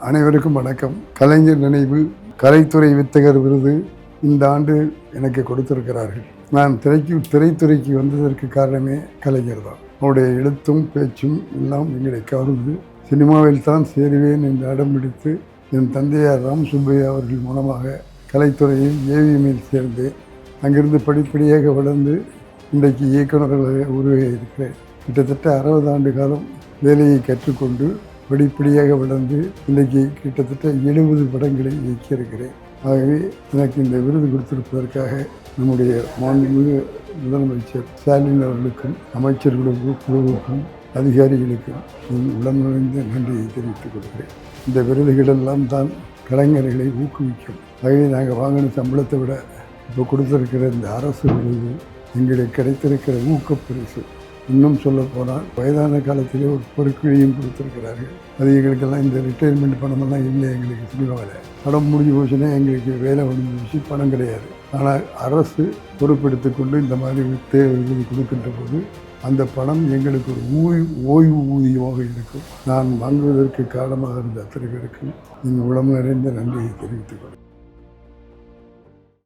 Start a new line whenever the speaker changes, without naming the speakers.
அனைவருக்கும் வணக்கம். கலைஞர் நினைவு கலைத்துறை வித்தகர் விருது இந்த ஆண்டு எனக்கு கொடுத்திருக்கிறார்கள். நான் திரைத்துறைக்கு வந்ததற்கு காரணமே கலைஞர் தான். அவருடைய எழுத்தும் பேச்சும் எல்லாம் எங்களை கவர்ந்து சினிமாவில் தான் சேருவேன் என்று அடம் பிடித்து என் தந்தையார் ராம் சுப்பையா அவர்கள் மூலமாக கலைத்துறையில் ஏவிஎம்மில் சேர்ந்து அங்கிருந்து படிப்படியாக வளர்ந்து இன்றைக்கு இயக்குநர்களாக உருவாகி இருக்கிறேன். கிட்டத்தட்ட 60 ஆண்டு காலம் வேலையை கற்றுக்கொண்டு படிப்படியாக வளர்ந்து இன்றைக்கி கிட்டத்தட்ட 70 படங்களை இயக்கியிருக்கிறேன். ஆகவே எனக்கு இந்த விருது கொடுத்திருப்பதற்காக நம்முடைய மாண்புமிகு முதலமைச்சர் ஸ்டாலின் அவர்களுக்கும் அமைச்சர்களுக்கும் குழுவுக்கும் அதிகாரிகளுக்கும் உளம் நுழைந்த நன்றியை தெரிவித்துக் கொள்கிறேன். இந்த விருதுகளெல்லாம் தான் கலைஞர்களை ஊக்குவிக்கும். ஆகவே நாங்கள் வாங்கின சம்பளத்தை விட இப்போ கொடுத்திருக்கிற இந்த அரசு விருது எங்களுக்கு கிடைத்திருக்கிற ஊக்கப்பரிசு. இன்னும் சொல்ல போனால் வயதான காலத்திலே ஒரு பொறுக்கிழியும் கொடுத்துருக்கிறார்கள். அது எங்களுக்கெல்லாம் இந்த ரிட்டையர்மெண்ட் பணமெல்லாம் இல்லை. எங்களுக்கு சினிமாவில் படம் முடிஞ்சு போச்சுன்னா எங்களுக்கு வேலை முடிஞ்சு போச்சு, பணம் கிடையாது. ஆனால் அரசு பொறுப்பெடுத்து கொண்டு இந்த மாதிரி விருது கொடுக்கின்ற போது அந்த பணம் எங்களுக்கு ஒரு ஓய்வு ஊதியமாக இருக்கும். நான் வாங்குவதற்கு காரணமாக இருந்த அத்தனை பேருக்கு என் உளம் நிறைந்த நன்றியை தெரிவித்துக் கொள்கிறேன்.